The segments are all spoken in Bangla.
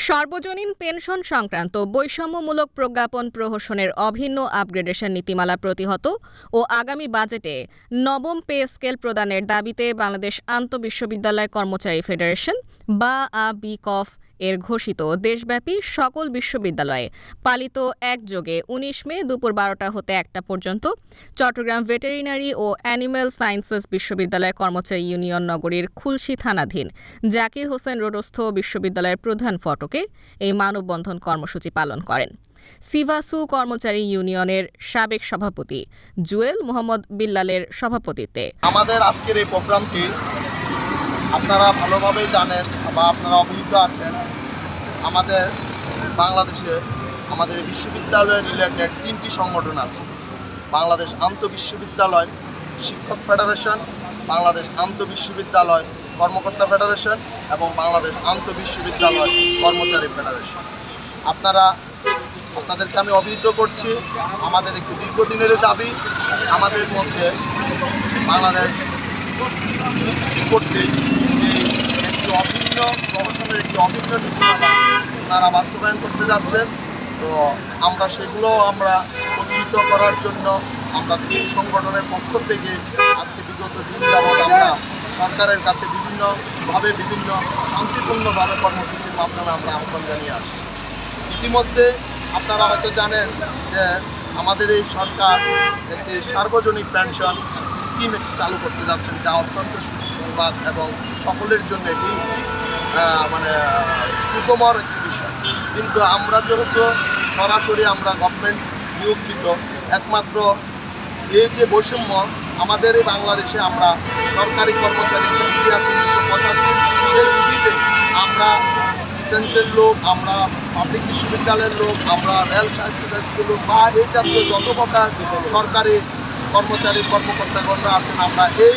সর্বজনীন পেনশন সংক্রান্ত বৈষম্যমূলক প্রজ্ঞাপন প্রহসনের অভিন্ন আপগ্রেডেশন নীতিমালা প্রতিহত ও আগামী বাজেটে নবম পে স্কেল প্রদানের দাবিতে বাংলাদেশ আন্তঃবিশ্ববিদ্যালয় কর্মচারী ফেডারেশন বা আবিকফ এর ঘোষিত দেশব্যাপী সকল বিশ্ববিদ্যালয়ে পালিত একযোগে ১৯ মে দুপুর ১২টা হতে ১টা পর্যন্ত চট্টগ্রাম ভেটেরিনারি ও অ্যানিম্যাল সায়েন্সেস বিশ্ববিদ্যালয় কর্মচারী ইউনিয়ন নগরীর খুলশী থানাধীন জাকির হোসেন রোডস্থ বিশ্ববিদ্যালয়ের প্রধান ফটকে এই মানববন্ধন কর্মসূচি পালন করেন। সিভাসু কর্মচারী ইউনিয়নের সাবেক সভাপতি জুয়েল মোহাম্মদ বিল্লালের সভাপতিত্বে আমাদের আজকের এই প্রোগ্রামটি আপনারা ভালোভাবেই জানেন বা আপনারা অবহিত আছেন। আমাদের বাংলাদেশে আমাদের বিশ্ববিদ্যালয় রিলেটেড 3টি সংগঠন আছে: বাংলাদেশ আন্তঃবিশ্ববিদ্যালয় শিক্ষক ফেডারেশন, বাংলাদেশ আন্তঃবিশ্ববিদ্যালয় কর্মকর্তা ফেডারেশন এবং বাংলাদেশ আন্তঃবিশ্ববিদ্যালয় কর্মচারী ফেডারেশন। আপনাদেরকে আমি অবহিত করছি, আমাদের একটি দীর্ঘদিনের দাবি। আমাদের মধ্যে বাংলাদেশ কর্তৃক একটি অভিন্ন প্রশাসনের একটি অভিন্ন নীতিমালা তারা বাস্তবায়ন করতে যাচ্ছেন। তো সেগুলো প্রতিহিত করার জন্য আমরা 3 সংগঠনের পক্ষ থেকে আজকে বিগত দিন যাবৎ আমরা সরকারের কাছে বিভিন্ন শান্তিপূর্ণভাবে কর্মসূচির মাধ্যমে আমরা আহ্বান জানিয়ে আসি। ইতিমধ্যে আপনারা হয়তো জানেন যে আমাদের এই সরকার একটি সার্বজনীন পেনশন স্কিম চালু করতে যাচ্ছেন, যা অত্যন্ত সুসংবাদ এবং সকলের জন্য এটি সুখমর একটি বিষয়। কিন্তু আমরা যেহেতু সরাসরি গভর্নমেন্ট নিয়োগকৃত, একমাত্র এই যে বৈষম্য আমাদের এই বাংলাদেশে আমরা সরকারি কর্মচারী বিধি আছে 1985, সেই বিধিতে আমরা ডিফেন্সের লোক, আমরা পাবলিক বিশ্ববিদ্যালয়ের লোক, আমরা রেল সাহিত্যের লোক বা এই জাতীয় যত প্রকার সরকারি কর্মচারী কর্মকর্তাগণরা আছেন, আমরা এই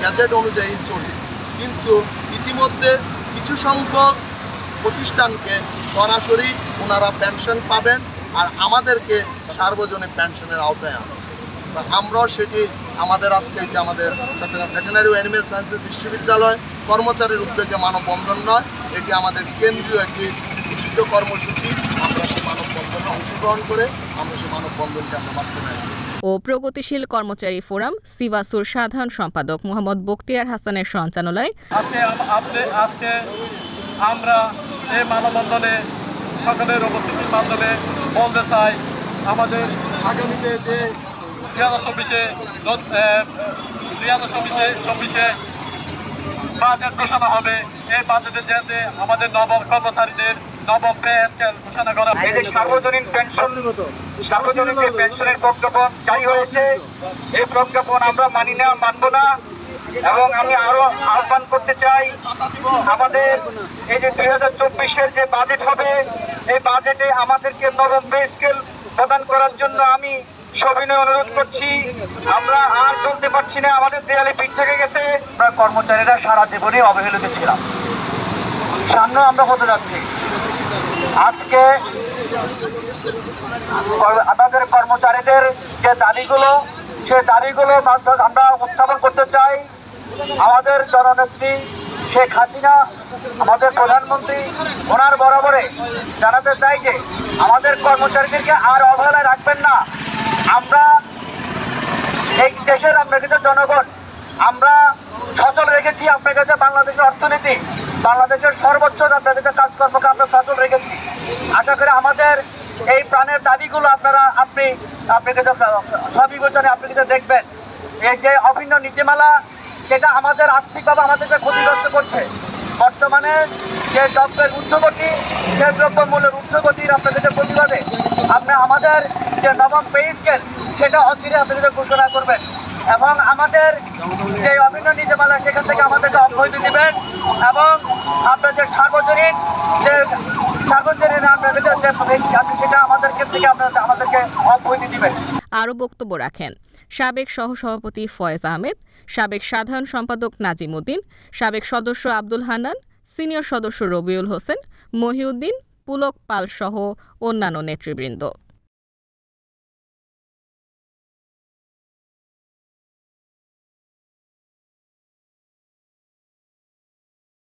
গ্যাজেট অনুযায়ী চলি। কিন্তু ইতিমধ্যে কিছু সংখ্যক প্রতিষ্ঠানকে সরাসরি ওনারা পেনশন পাবেন আর আমাদেরকে সার্বজনীন পেনশনের আওতায় আনছে। আমরাও সেটি আমাদের চট্টগ্রাম ভেটেরিনারি ও অ্যানিম্যাল সায়েন্সেস বিশ্ববিদ্যালয় কর্মচারীর উদ্যোগে মানববন্ধন নয়, এটি আমাদের কেন্দ্রীয় একটি ঘোষিত কর্মসূচি। আমরা সেই মানববন্ধনে অংশগ্রহণ করে সেই মানববন্ধনকে বাস্তবায়ন করি। ও প্রগতিশীল কর্মচারী ফোরাম সিভাসুর সাধারণ সম্পাদক মোহাম্মদ বখতিয়ার হাসানের সঞ্চালনায় আজকে আমরা এই মানববন্ধনে সকলের উপস্থিতির মাধ্যমে বলতে চাই, আমাদের আগামীতে যে 2024-25 বাজেট ঘোষণা হবে, এই বাজেটে যাতে আমাদের নবম কর্মচারীদের নবম পে স্কেল ঘোষণা করা। এই যে সার্বজনীন পেনশনের প্রজ্ঞাপন জারি হয়েছে, এই প্রজ্ঞাপন আমরা মানব না। এবং আমি আরো আহ্বান করতে চাই, আমাদের এই যে 2024-এর যে বাজেট হবে, এই বাজেটে আমাদেরকে নবম পে স্কেল প্রদান করার জন্য আমি সবিনয় অনুরোধ করছি। আমরা আর চলতে পারছি না, আমাদের দেয়ালে পিঠ থেকে গেছে। আমরা কর্মচারীরা সারা জীবনে অবহেলিত ছিলাম, সামনেও আমরা হতে যাচ্ছি। আজকে আমাদের কর্মচারীদের যে দাবিগুলো, সেই দাবিগুলো আমরা উত্থাপন করতে চাই। আমাদের জননেত্রী শেখ হাসিনা, আমাদের প্রধানমন্ত্রী, ওনার বরাবরে জানাতে চাই যে আমাদের কর্মচারীদেরকে আর অবহেলায় রাখবেন না। আমরা এই দেশের জনগণ আমরা সচল রেখেছি আপনার কাছে বাংলাদেশের অর্থনীতি, বাংলাদেশের সর্বোচ্চ আপনার কাছে কাজকর্মকে আমরা সচল রেখেছি। আশা করি আমাদের এই প্রাণের দাবিগুলো আপনি সবিবেচনে আপনি দেখবেন। এই যে অভিন্ন নীতিমালা, সেটা আমাদের আর্থিকভাবে আমাদেরকে ক্ষতিগ্রস্ত করছে। বর্তমানে যে দ্রব্যের ঊর্ধ্বগতি, সে দ্রব্যমূল্যের ঊর্ধ্বগতির আপনাদের প্রতিবাদে আমাদের যে নবম পে স্কেল, সেটা অচিরে আপনাদের ঘোষণা করবেন এবং আমাদের যে অভিন্ন নীতিমালা, সেখান থেকে আমাদেরকে অব্যাহতি দিবেন এবং আপনাদের সার্বজনীন সেটা আমাদেরকে অব্যাহতি দিবেন। আরও বক্তব্য রাখেন সাবেক সহসভাপতি ফয়েজ আহমেদ, সাবেক সাধারণ সম্পাদক নাজিম উদ্দিন, সাবেক সদস্য আব্দুল হান্নান, সিনিয়র সদস্য রবিউল হোসেন, মহিউদ্দিন, পুলক পাল সহ অন্যান্য নেতৃবৃন্দ।